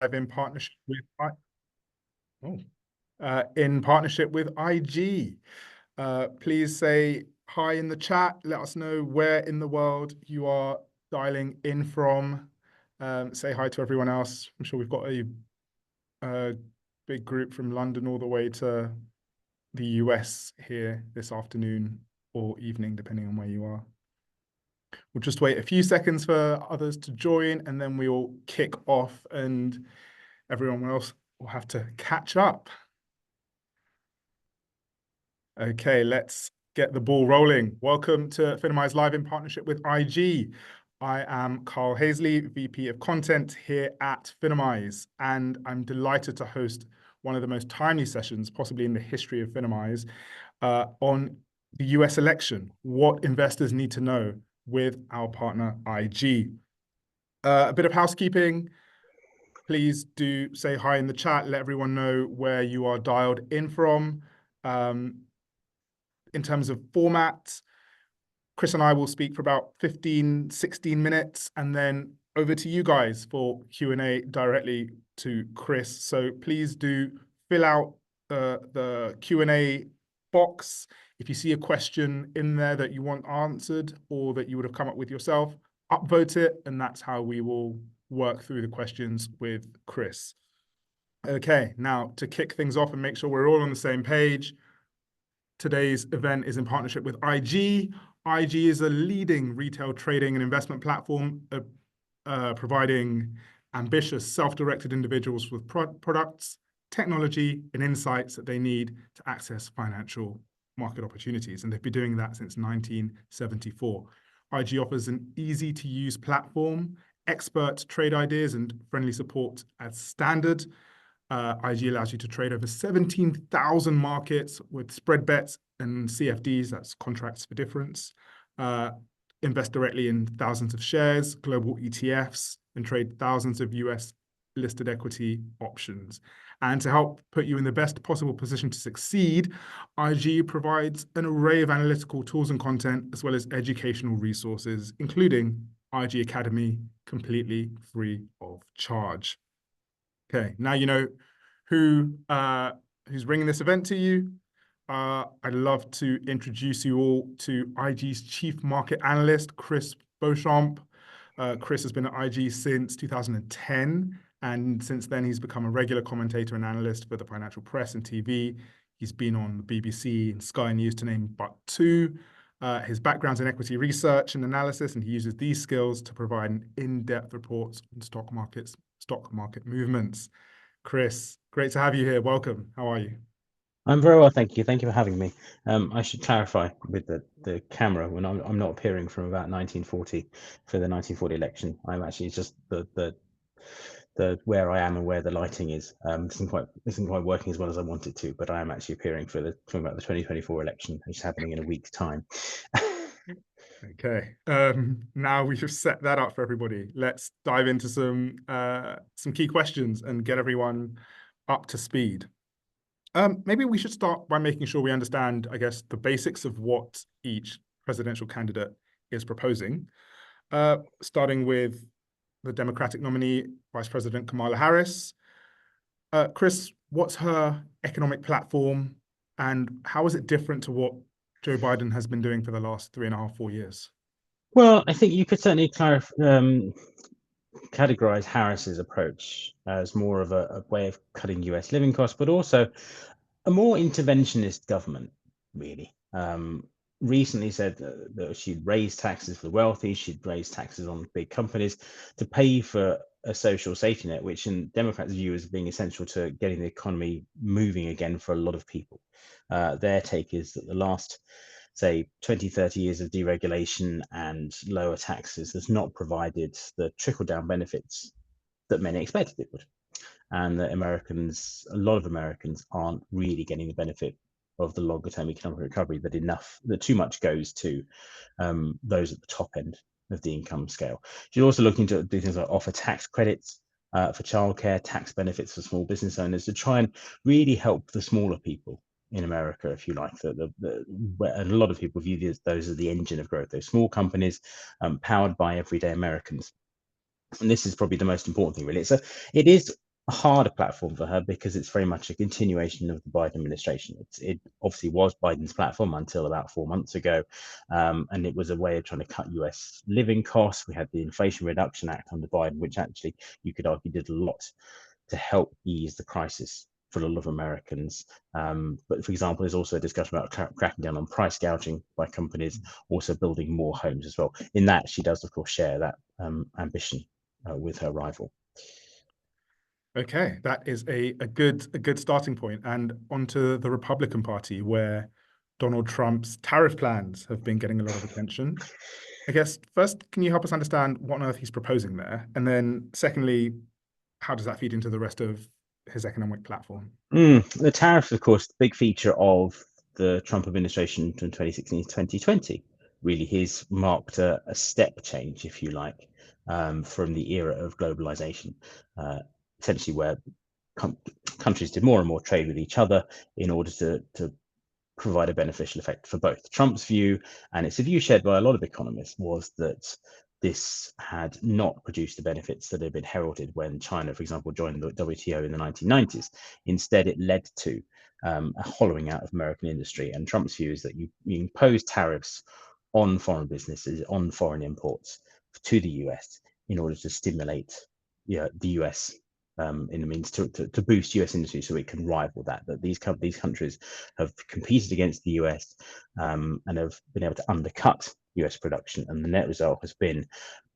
in partnership with in partnership with IG. Please say hi in the chat. Let us know where in the world you are dialing in from. Say hi to everyone else. I'm sure we've got a big group from London all the way to the US here this afternoon or evening, depending on where you are. We'll just wait a few seconds for others to join, and then we will kick off and everyone else will have to catch up. Okay, let's get the ball rolling. Welcome to Finimize Live in partnership with IG. I am Carl Hazeley, VP of Content here at Finimize, and I'm delighted to host one of the most timely sessions, possibly in the history of Finimize, on the US election, what investors need to know with our partner IG. A bit of housekeeping. Please do say hi in the chat. Let everyone know where you are dialed in from. In terms of format, Chris and I will speak for about 15, 16 minutes, and then over to you guys for Q&A directly to Chris. So please do fill out the Q&A box. If you see a question in there that you want answered or that you would have come up with yourself, upvote it, and that's how we will work through the questions with Chris. Okay, now to kick things off and make sure we're all on the same page, today's event is in partnership with IG. IG is a leading retail trading and investment platform providing ambitious, self-directed individuals with products, technology, and insights that they need to access financial market opportunities. And they've been doing that since 1974. IG offers an easy-to-use platform, expert trade ideas, and friendly support as standard. IG allows you to trade over 17,000 markets with spread bets and CFDs, that's contracts for difference, invest directly in thousands of shares, global ETFs, and trade thousands of US listed equity options. And to help put you in the best possible position to succeed, IG provides an array of analytical tools and content, as well as educational resources, including IG Academy, completely free of charge. Okay, now you know who's bringing this event to you. I'd love to introduce you all to IG's Chief Market Analyst, Chris Beauchamp. Chris has been at IG since 2010, and since then he's become a regular commentator and analyst for the financial press and TV. He's been on the BBC and Sky News, to name but two. His background's in equity research and analysis, and he uses these skills to provide in-depth reports on stock market movements. Chris, great to have you here. Welcome. How are you? I'm very well, thank you. Thank you for having me. I should clarify with the camera, when I'm not appearing from about 1940 for the 1940 election. I'm actually just the where I am and where the lighting is. Isn't quite working as well as I want it to, but I am actually appearing from about the 2024 election, which is happening in a week's time. Okay. Now we've set that up for everybody. Let's dive into some key questions and get everyone up to speed. Maybe we should start by making sure we understand, I guess, the basics of what each presidential candidate is proposing. Starting with the Democratic nominee, Vice President Kamala Harris. Chris, what's her economic platform, and how is it different to what Joe Biden has been doing for the last 3.5, 4 years? Well, I think you could certainly categorize Harris's approach as more of a way of cutting US living costs, but also a more interventionist government, really. Recently said that she'd raise taxes for the wealthy, she'd raise taxes on big companies to pay for a social safety net, which in Democrats' view as being essential to getting the economy moving again for a lot of people. Their take is that the last, say, 20, 30 years of deregulation and lower taxes has not provided the trickle-down benefits that many expected it would. And that a lot of Americans aren't really getting the benefit of the longer-term economic recovery, that too much goes to those at the top end of the income scale. She's also looking to do things like offer tax credits for childcare, tax benefits for small business owners to try and really help the smaller people in America, if you like. And a lot of people view those as the engine of growth, those small companies powered by everyday Americans. And this is probably the most important thing, really. It is a harder platform for her because it's very much a continuation of the Biden administration. It obviously was Biden's platform until about 4 months ago, and it was a way of trying to cut US living costs. We had the Inflation Reduction Act under Biden, which actually you could argue did a lot to help ease the crisis for a lot of Americans. But for example, there's also a discussion about cracking down on price gouging by companies, also building more homes as well. In that, she does, of course, share that ambition with her rival. Okay, that is a good starting point. And onto the Republican Party, where Donald Trump's tariff plans have been getting a lot of attention. I guess first, can you help us understand what on earth he's proposing there? And then secondly, how does that feed into the rest of his economic platform? The tariffs, of course, the big feature of the Trump administration from 2016 to 2020. Really, he's marked a step change, if you like, from the era of globalization, essentially where countries did more and more trade with each other in order to provide a beneficial effect for both. Trump's view, and it's a view shared by a lot of economists, was that this had not produced the benefits that had been heralded when China, for example, joined the WTO in the 1990s. Instead, it led to a hollowing out of American industry. And Trump's view is that you impose tariffs on foreign businesses, on foreign imports to the US in order to stimulate the US in the means to boost US industry so it can rival that these countries have competed against the US and have been able to undercut US production, and the net result has been,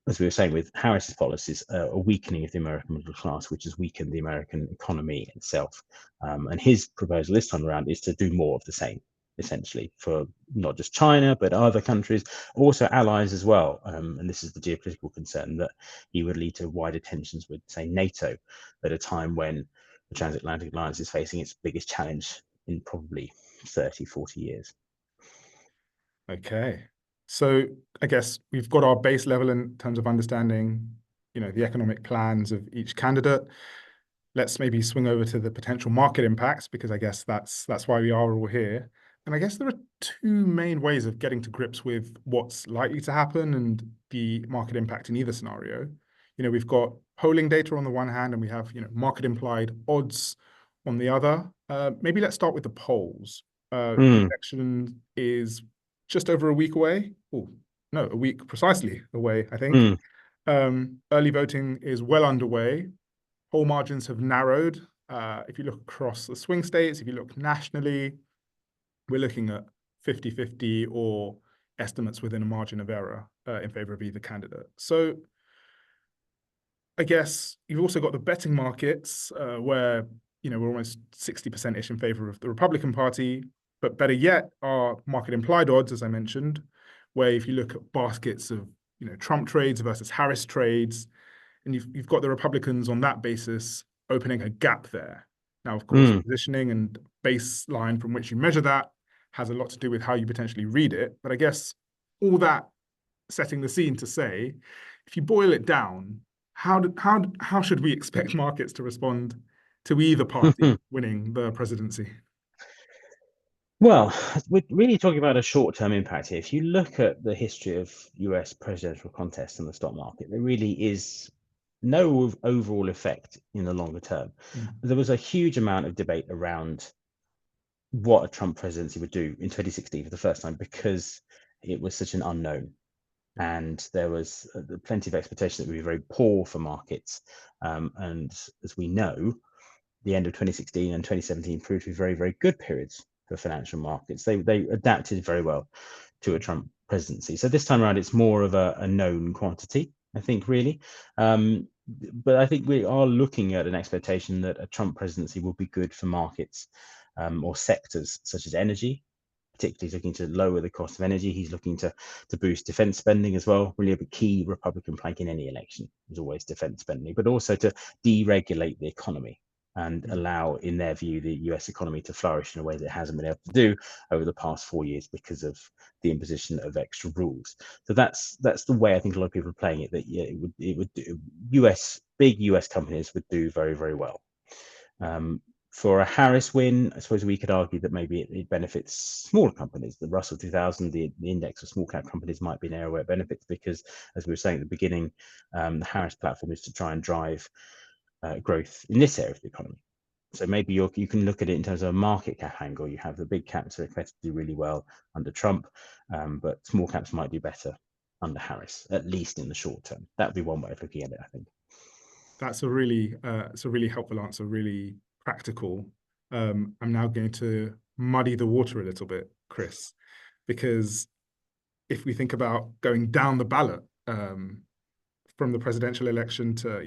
as we were saying with Harris's policies, a weakening of the American middle class, which has weakened the American economy itself. And his proposal this time around is to do more of the same, essentially, for not just China, but other countries, also allies as well. And this is the geopolitical concern, that he would lead to wider tensions with, say, NATO at a time when the transatlantic alliance is facing its biggest challenge in probably 30, 40 years. Okay. So I guess we've got our base level in terms of understanding, the economic plans of each candidate. Let's maybe swing over to the potential market impacts, because I guess that's why we are all here. And I guess there are two main ways of getting to grips with what's likely to happen and the market impact in either scenario. We've got polling data on the one hand, and we have, market implied odds on the other. Maybe let's start with the polls. The election is just over a week away. Oh, no, a week precisely away, I think. Early voting is well underway. Poll margins have narrowed. If you look across the swing states, if you look nationally, we're looking at 50-50 or estimates within a margin of error in favor of either candidate. So I guess you've also got the betting markets where, we're almost 60%-ish in favor of the Republican Party. But better yet, are market implied odds, as I mentioned, where if you look at baskets of, Trump trades versus Harris trades, and you've got the Republicans on that basis opening a gap there. Now, of course, positioning and baseline from which you measure that has a lot to do with how you potentially read it. But I guess all that setting the scene to say, if you boil it down, how should we expect markets to respond to either party winning the presidency? Well, we're really talking about a short-term impact here. If you look at the history of US presidential contests in the stock market, there really is no overall effect in the longer term. There was a huge amount of debate around what a Trump presidency would do in 2016 for the first time, because it was such an unknown. And there was plenty of expectation that it would be very poor for markets. And as we know, the end of 2016 and 2017 proved to be very, very good periods for financial markets. They adapted very well to a Trump presidency. So this time around, it's more of a known quantity, I think, really. But I think we are looking at an expectation that a Trump presidency will be good for markets or sectors such as energy. Particularly, he's looking to lower the cost of energy. He's looking to boost defense spending as well. Really, a key Republican plank in any election is always defense spending, but also to deregulate the economy and allow, in their view, the US economy to flourish in a way that it hasn't been able to do over the past 4 years because of the imposition of extra rules. So that's the way I think a lot of people are playing it. That it would big US companies would do very, very well. For a Harris win, I suppose we could argue that maybe it benefits smaller companies. The Russell 2000, the index of small cap companies, might be an area where it benefits because, as we were saying at the beginning, the Harris platform is to try and drive growth in this area of the economy. So maybe you can look at it in terms of a market cap angle. You have the big caps are expected to do really well under Trump, but small caps might do better under Harris, at least in the short term. That would be one way of looking at it, I think. That's it's a really helpful answer, really practical. I'm now going to muddy the water a little bit, Chris, because if we think about going down the ballot, from the presidential election to,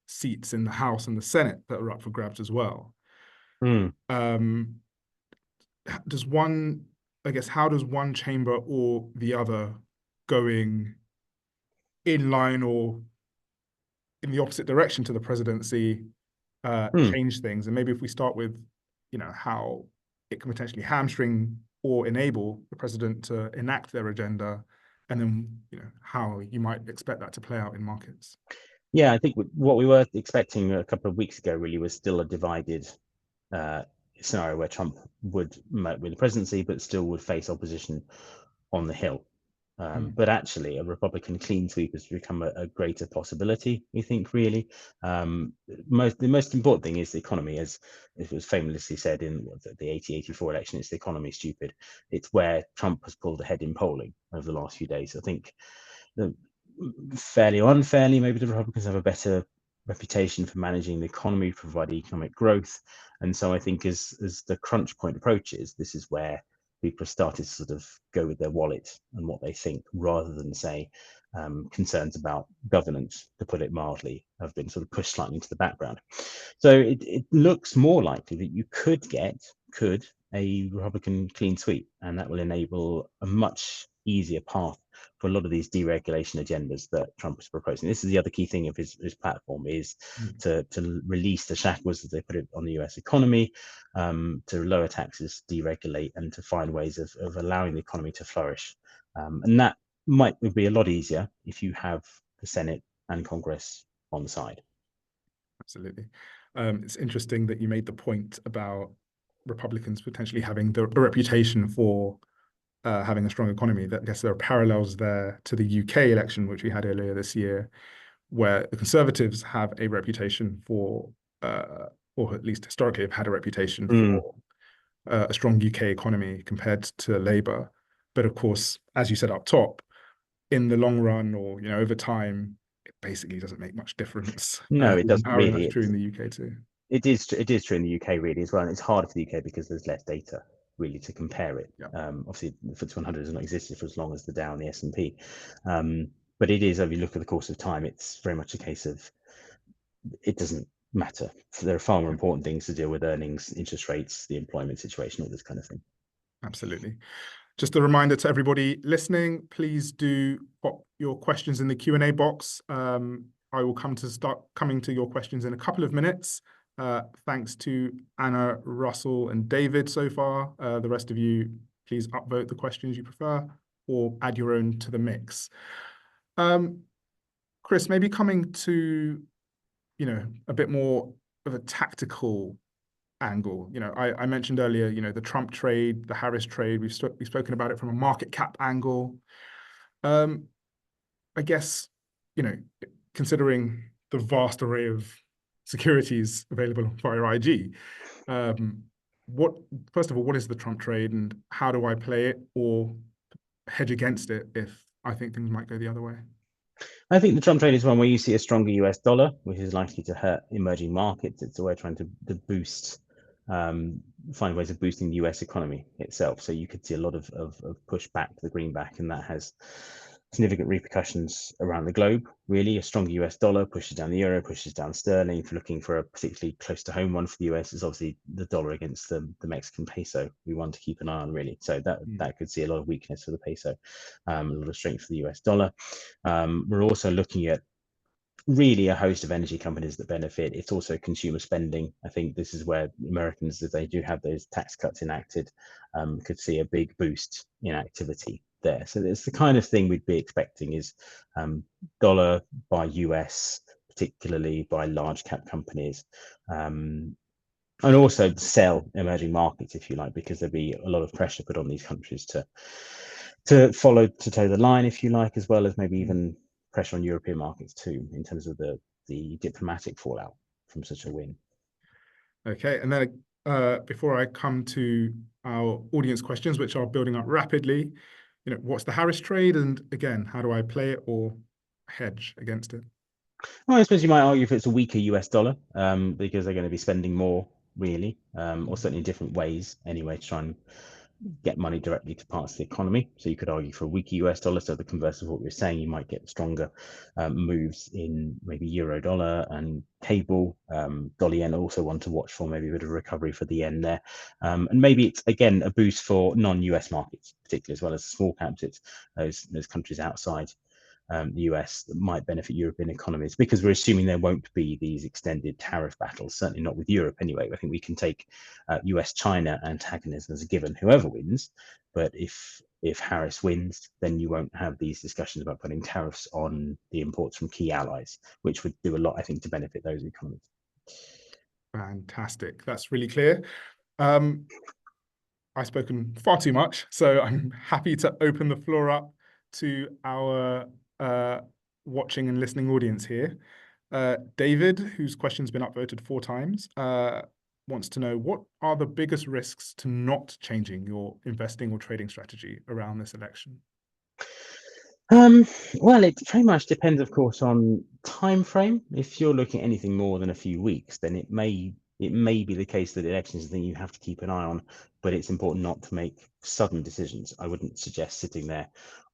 seats in the House and the Senate that are up for grabs as well. Um, how does one chamber or the other going in line or in the opposite direction to the presidency change things? And maybe if we start with, how it can potentially hamstring or enable the president to enact their agenda, and then, how you might expect that to play out in markets. Yeah, I think what we were expecting a couple of weeks ago really was still a divided scenario where Trump would win the presidency, but still would face opposition on the Hill. But actually, a Republican clean sweep has become a greater possibility, we think, really. The most important thing is the economy, as it was famously said in the 1984 election, it's the economy, stupid. It's where Trump has pulled ahead in polling over the last few days. I think fairly or unfairly, maybe the Republicans have a better reputation for managing the economy, providing economic growth. And so I think as the crunch point approaches, this is where people have started to sort of go with their wallet and what they think, rather than say concerns about governance, to put it mildly, have been sort of pushed slightly into the background. So it looks more likely that you could get a Republican clean sweep, and that will enable a much easier path for a lot of these deregulation agendas that Trump is proposing. This is the other key thing of his platform, is to release the shackles, as they put it, on the US economy, to lower taxes, deregulate, and to find ways of allowing the economy to flourish. And that would be a lot easier if you have the Senate and Congress on the side. Absolutely. It's interesting that you made the point about Republicans potentially having a reputation for having a strong economy. That, I guess there are parallels there to the UK election, which we had earlier this year, where the Conservatives have a reputation for, or at least historically have had a reputation for a strong UK economy compared to Labour. But of course, as you said up top, in the long run, or over time, it basically doesn't make much difference. No, it doesn't really. That's true in the UK too. It is true in the UK really as well, and it's harder for the UK because there's less data really to compare it. Yeah. Obviously, the FTSE 100 has not existed for as long as the Dow and the S&P, but it is, if you look at the course of time, it's very much a case of it doesn't matter. So there are far more important things to deal with: earnings, interest rates, the employment situation, all this kind of thing. Absolutely. Just a reminder to everybody listening, please do pop your questions in the Q&A box. I will start coming to your questions in a couple of minutes. Thanks to Anna, Russell, and David so far. The rest of you, please upvote the questions you prefer or add your own to the mix. Chris, maybe coming to, a bit more of a tactical angle. I mentioned earlier, the Trump trade, the Harris trade. We've spoken about it from a market cap angle. I guess, considering the vast array of securities available via IG, first of all, what is the Trump trade, and how do I play it or hedge against it if I think things might go the other way? I think the Trump trade is one where you see a stronger US dollar, which is likely to hurt emerging markets. It's a way of trying to boost, find ways of boosting the US economy itself. So you could see a lot of push back to the greenback, and that has significant repercussions around the globe. Really, a stronger US dollar pushes down the euro, pushes down sterling. If you're looking for a particularly close to home one for the US, is obviously the dollar against the Mexican peso. We want to keep an eye on, really. So that could see a lot of weakness for the peso, a lot of strength for the US dollar. We're also looking at really a host of energy companies that benefit. It's also consumer spending. I think this is where Americans, if they do have those tax cuts enacted, could see a big boost in activity there. So it's the kind of thing we'd be expecting, is dollar by US, particularly by large cap companies, and also sell emerging markets, if you like, because there'd be a lot of pressure put on these countries to toe the line, if you like, as well as maybe even pressure on European markets too, in terms of the diplomatic fallout. from such a win. Okay, and then before I come to our audience questions, which are building up rapidly, what's the Harris trade, and again, how do I play it or hedge against it? Well, I suppose you might argue if it's a weaker US dollar, because they're going to be spending more, really, or certainly in different ways anyway, to try and get money directly to parts of the economy. So you could argue for a weaker US dollar. So the converse of what we were saying, you might get stronger moves in maybe euro dollar and cable. Dollar yen also one to watch for, maybe a bit of recovery for the yen there. And maybe it's again a boost for non-US markets, particularly as well as small caps. It's those countries outside the US that might benefit European economies, because we're assuming there won't be these extended tariff battles, certainly not with Europe anyway. I think we can take US-China antagonism as a given, whoever wins. But if Harris wins, then you won't have these discussions about putting tariffs on the imports from key allies, which would do a lot, I think, to benefit those economies. Fantastic. That's really clear. I've spoken far too much, so I'm happy to open the floor up to our watching and listening audience here. David, whose question's been upvoted 4 times, wants to know, what are the biggest risks to not changing your investing or trading strategy around this election? Well, it very much depends, of course, on time frame. If you're looking at anything more than a few weeks, then it may be the case that elections is a thing you have to keep an eye on, but it's important not to make sudden decisions. I wouldn't suggest sitting there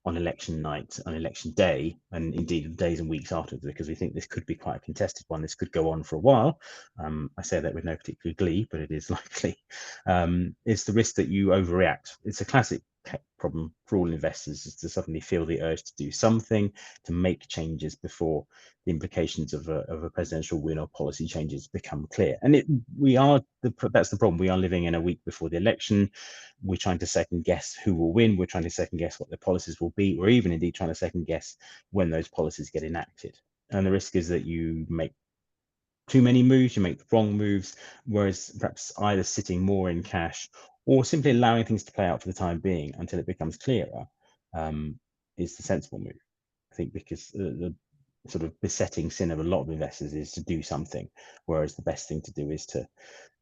on election night, on election day, and indeed days and weeks afterwards, because we think this could be quite a contested one. This could go on for a while. I say that with no particular glee, but it is likely. It's the risk that you overreact. It's a classic problem for all investors, is to suddenly feel the urge to do something, to make changes before the implications of a presidential win or policy changes become clear. And that's the problem. We are living in a week before the election. We're trying to second guess who will win. We're trying to second guess what the policies will be. We're even indeed trying to second guess when those policies get enacted. And the risk is that you make too many moves, you make the wrong moves, whereas perhaps either sitting more in cash or simply allowing things to play out for the time being until it becomes clearer is the sensible move. I think, because the sort of besetting sin of a lot of investors is to do something, whereas the best thing to do is to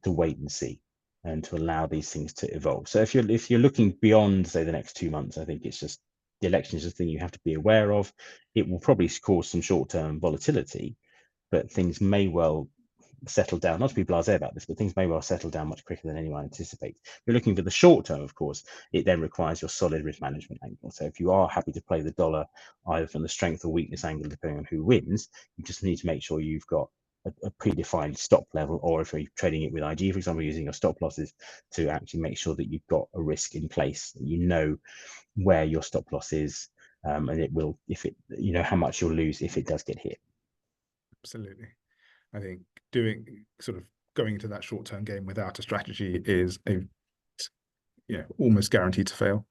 wait and see and to allow these things to evolve. So if you're looking beyond, say, the next 2 months, I think it's just the election is a thing you have to be aware of. It will probably cause some short-term volatility, but things may well settle down. Not to be blasé about this, but things may well settle down much quicker than anyone anticipates. If you're looking for the short term, of course, it then requires your solid risk management angle. So if you are happy to play the dollar either from the strength or weakness angle, depending on who wins, you just need to make sure you've got a predefined stop level, or if you're trading it with IG, for example, using your stop losses to actually make sure that you've got a risk in place, that you know where your stop loss is, and it will, if it, how much you'll lose if it does get hit. Absolutely. I think going into that short-term game without a strategy is almost guaranteed to fail.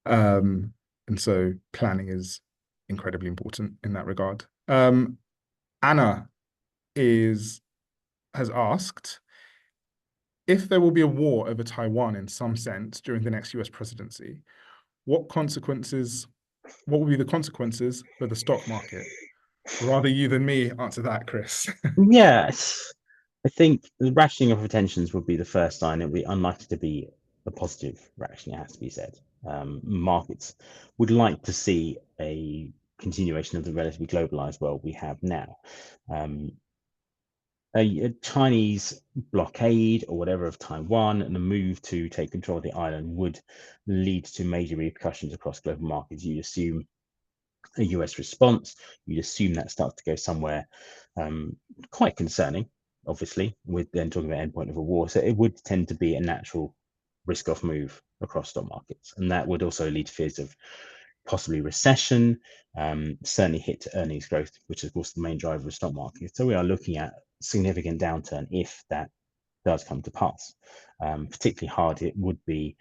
And so planning is incredibly important in that regard. Anna has asked, if there will be a war over Taiwan in some sense during the next US presidency, what will be the consequences for the stock market? Rather you than me answer that, Chris. Yeah, I think the rationing of retentions would be the first sign. It would be unlikely to be a positive rationing, it has to be said. Markets would like to see a continuation of the relatively globalized world we have now. A Chinese blockade or whatever of Taiwan and a move to take control of the island would lead to major repercussions across global markets. You assume a US response, you'd assume that starts to go somewhere quite concerning, obviously, with then talking about endpoint of a war. So it would tend to be a natural risk-off move across stock markets. And that would also lead to fears of possibly recession, certainly hit to earnings growth, which is, of course, the main driver of stock market. So we are looking at significant downturn if that does come to pass. Particularly hard it would be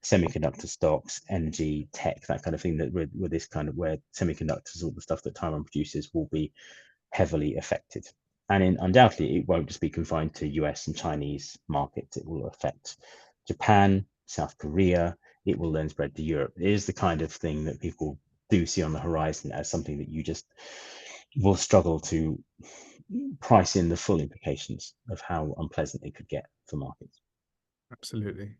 semiconductor stocks, energy, tech, that kind of thing, that with this kind of where semiconductors, all the stuff that Taiwan produces, will be heavily affected. And undoubtedly, it won't just be confined to US and Chinese markets. It will affect Japan, South Korea. It will then spread to Europe. It is the kind of thing that people do see on the horizon as something that you just will struggle to price in the full implications of how unpleasant it could get for markets. Absolutely.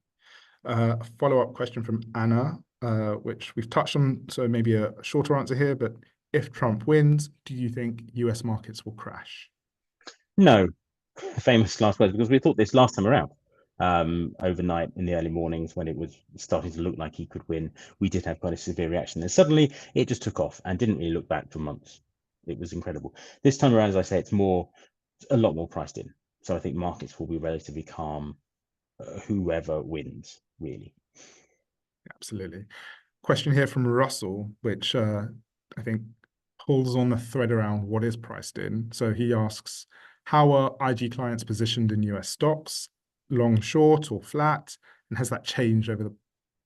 A follow-up question from Anna, which we've touched on, so maybe a shorter answer here, but if Trump wins, do you think US markets will crash? No, famous last words, because we thought this last time around. Overnight in the early mornings when it was starting to look like he could win, we did have quite a severe reaction. And suddenly it just took off and didn't really look back for months. It was incredible. This time around, as I say, it's a lot more priced in. So I think markets will be relatively calm, whoever wins, really. Absolutely. Question here from Russell, which I think pulls on the thread around what is priced in. So he asks, how are IG clients positioned in US stocks, long, short, or flat? And has that changed over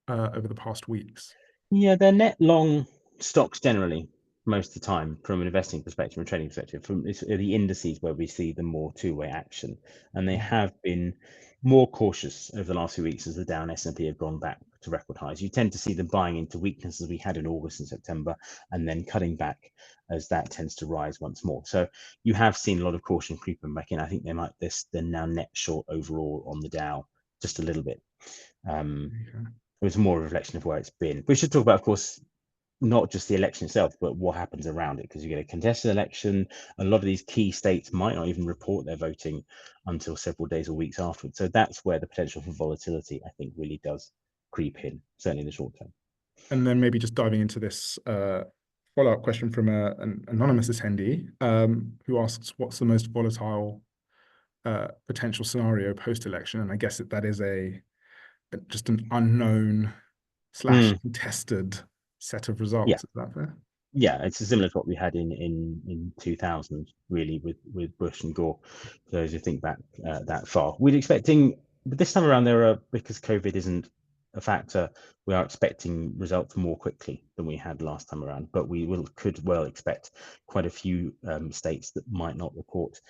the past weeks? Yeah, they're net long stocks generally, most of the time, from an investing perspective and trading perspective. From the indices where we see the more two-way action, and they have been more cautious over the last few weeks as the Dow and S&P have gone back to record highs. You tend to see them buying into weaknesses we had in August and September, and then cutting back as that tends to rise once more. So you have seen a lot of caution creeping back in. I think they're now net short overall on the Dow, just a little bit. Okay. It was more a reflection of where it's been. We should talk about, of course, not just the election itself, but what happens around it, because you get a contested election. A lot of these key states might not even report their voting until several days or weeks afterwards. So that's where the potential for volatility, I think, really does creep in, certainly in the short term. And then maybe just diving into this follow-up question from an anonymous attendee who asks, what's the most volatile potential scenario post-election? And I guess that is just an unknown / contested set of Yeah. results. Is that fair? Yeah, it's similar to what we had in 2000, really, with Bush and Gore. For those who think back that far, we're expecting, but this time around because COVID isn't a factor, we are expecting results more quickly than we had last time around. But could well expect quite a few states that might not report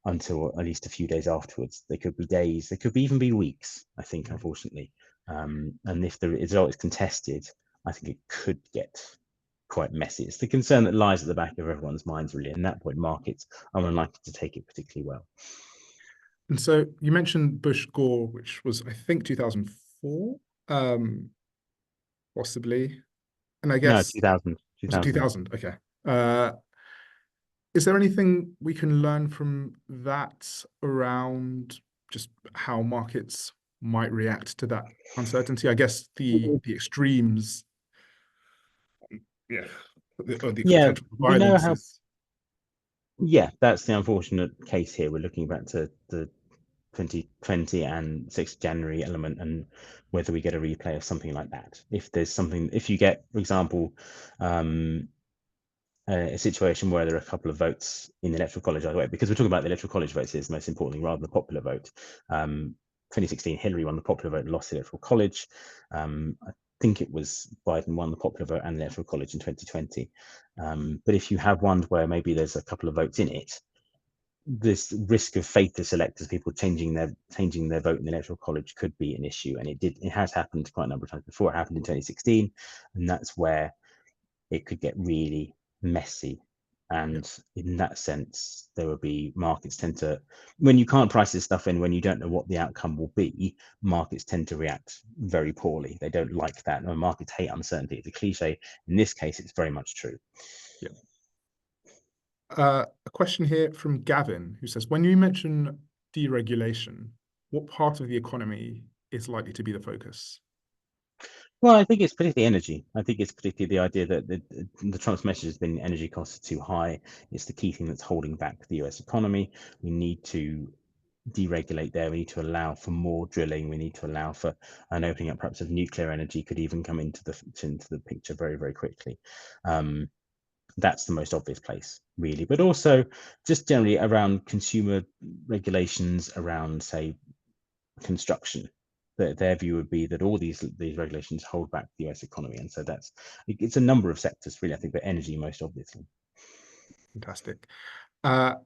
until at least a few days afterwards. They could be days, they could even be weeks, I think, unfortunately. And if the result is contested, I think it could get quite messy. It's the concern that lies at the back of everyone's minds, really. And that point, markets are unlikely to take it particularly well. And so you mentioned Bush Gore, which was, I think, 2004, possibly. And I No, guess 2000. was it 2000. 2000? Okay. Is there anything we can learn from that around just how markets might react to that uncertainty? I guess the extremes, yeah, the Yeah, potential for we know violence how. is. Yeah, that's the unfortunate case here. We're looking back to the 2020 and 6th January element, and whether we get a replay of something like that. If you get, for example, a situation where there are a couple of votes in the electoral college either way, because we're talking about the electoral college votes is most importantly, rather than the popular vote. 2016, Hillary won the popular vote and lost the electoral college. I think it was Biden won the popular vote and the electoral college in 2020. But if you have one where maybe there's a couple of votes in it, this risk of faithless electors, people changing their vote in the electoral college, could be an issue, and it has happened quite a number of times before. It happened in 2016, and that's where it could get really messy. And in that sense, there will be markets tend to, when you can't price this stuff in, when you don't know what the outcome will be, markets tend to react very poorly. They don't like that. No, markets hate uncertainty. It's a cliche. In this case, it's very much true. Yeah. A question here from Gavin, who says, when you mention deregulation, what part of the economy is likely to be the focus? Well, I think it's particularly energy. I think it's particularly the idea that the Trump's message has been energy costs are too high. It's the key thing that's holding back the US economy. We need to deregulate there. We need to allow for more drilling. We need to allow for an opening up, perhaps, of nuclear energy could even come into the picture very, very quickly. That's the most obvious place, really. But also just generally around consumer regulations, around, say, construction. Their view would be that all these regulations hold back the US economy. And so it's a number of sectors, really, I think, but energy most obviously. Fantastic. And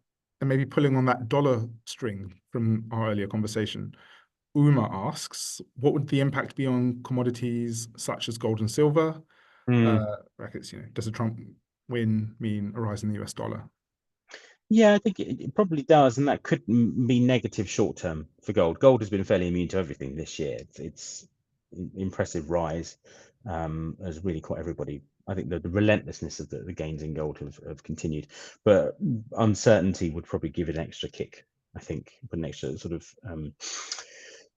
maybe pulling on that dollar string from our earlier conversation, Uma asks, what would the impact be on commodities such as gold and silver? Brackets, does a Trump win mean a rise in the US dollar? Yeah, I think it probably does, and that could be negative short term for gold. Gold has been fairly immune to everything this year. It's impressive rise, has really caught everybody. I think the relentlessness of the gains in gold have continued, but uncertainty would probably give it an extra kick. I think, put an extra sort of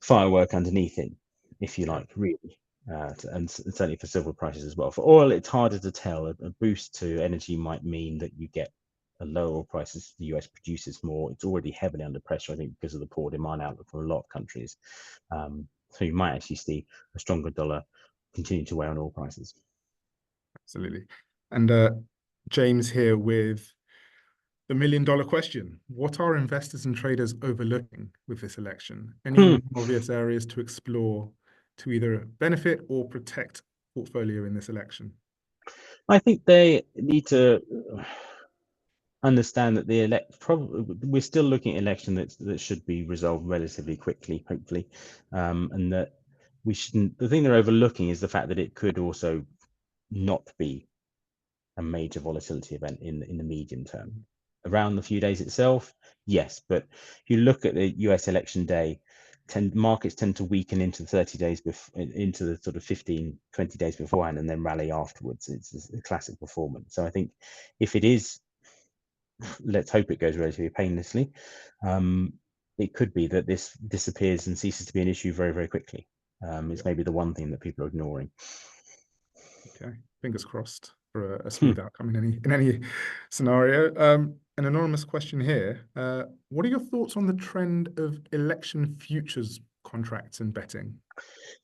firework underneath it, if you Yeah, like, really. And certainly for silver prices as well. For oil, it's harder to tell. A boost to energy might mean that you get a lower oil prices. The US produces more. It's already heavily under pressure, I think, because of the poor demand outlook for a lot of countries. So you might actually see a stronger dollar continue to weigh on oil prices. absolutely. And James here with the $1 million question. What are investors and traders overlooking with this election? Any obvious areas to explore to either benefit or protect portfolio in this election? I think they need to understand that the probably we're still looking at election that should be resolved relatively quickly, hopefully, and that we shouldn't. The thing they're overlooking is the fact that it could also not be a major volatility event in the medium term. Around the few days itself, yes, but if you look at the US election day, markets tend to weaken into 30 days into the sort of 15, 20 days beforehand, and then rally afterwards. It's a classic performance. So I think if it is, let's hope it goes relatively painlessly. It could be that this disappears and ceases to be an issue very, very quickly. It's maybe the one thing that people are ignoring. Okay, fingers crossed for a smooth outcome in any scenario. An anonymous question here. What are your thoughts on the trend of election futures contracts and betting?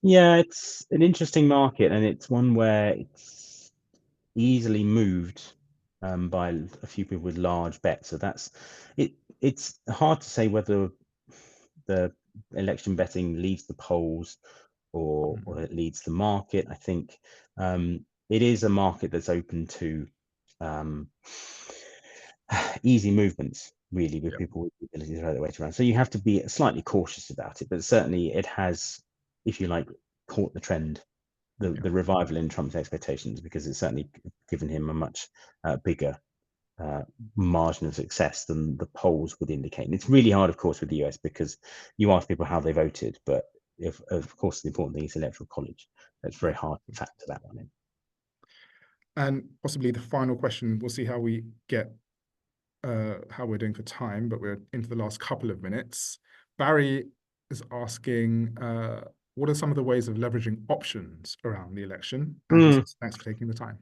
Yeah, it's an interesting market, and it's one where it's easily moved by a few people with large bets. So that's it. It's hard to say whether the election betting leads the polls or it leads the market. I think it is a market that's open to um, easy movements, really, with Yep. people with the ability to throw their weight around. So you have to be slightly cautious about it, but certainly it has, if you like, caught the trend, Yeah. the revival in Trump's expectations, because it's certainly given him a much bigger margin of success than the polls would indicate. And it's really hard, of course, with the US because you ask people how they voted, but if, of course, the important thing is electoral college. It's very Yeah. hard to factor that one in. And possibly the final question, we'll see how we get how we're doing for time, but we're into the last couple of minutes. Barry is asking, what are some of the ways of leveraging options around the election? And he Mm. says, thanks for taking the time.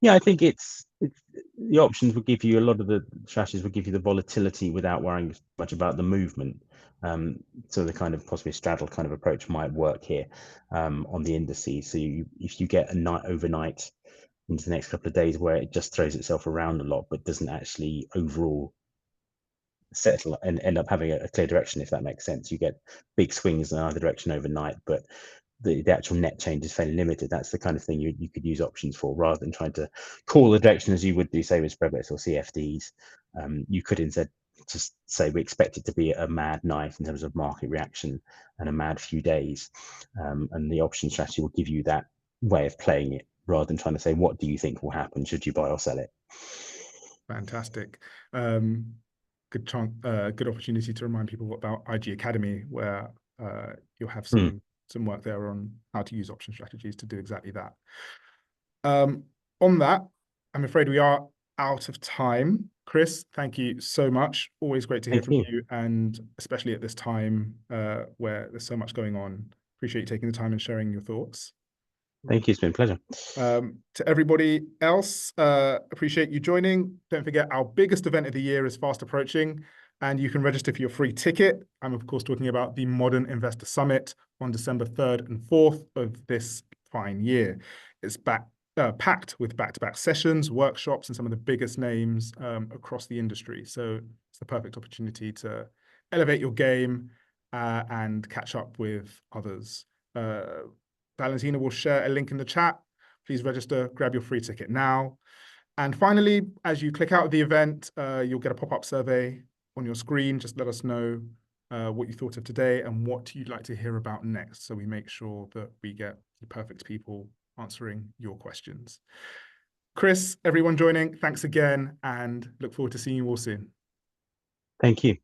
Yeah, I think it's the options will give you a lot of the strategies will give you the volatility without worrying much about the movement. So the kind of possibly straddle kind of approach might work here on the indices. So if you get a night overnight into the next couple of days where it just throws itself around a lot but doesn't actually overall settle and end up having a clear direction, if that makes sense. You get big swings in either direction overnight, but the actual net change is fairly limited. That's the kind of thing you could use options for, rather than trying to call the direction as you would do, say, with spread bets or CFDs. You could instead just say we expect it to be a mad night in terms of market reaction and a mad few days. And the option strategy will give you that way of playing it, rather than trying to say, what do you think will happen? Should you buy or sell it? Fantastic. Good opportunity to remind people about IG Academy, where you'll have Mm. some work there on how to use option strategies to do exactly that. On that, I'm afraid we are out of time. Chris, thank you so much. Always great to hear Thank from you. you, and especially at this time where there's so much going on. Appreciate you taking the time and sharing your thoughts. Thank you. It's been a pleasure. To everybody else, appreciate you joining. Don't forget, our biggest event of the year is fast approaching, and you can register for your free ticket. I'm, of course, talking about the Modern Investor Summit on December 3rd and 4th of this fine year. It's packed with back-to-back sessions, workshops, and some of the biggest names across the industry. So it's the perfect opportunity to elevate your game and catch up with others. Valentina will share a link in the chat. Please register, grab your free ticket now. And finally, as you click out of the event, you'll get a pop-up survey on your screen. Just let us know what you thought of today and what you'd like to hear about next, so we make sure that we get the perfect people answering your questions. Chris, everyone joining, thanks again, and look forward to seeing you all soon. Thank you.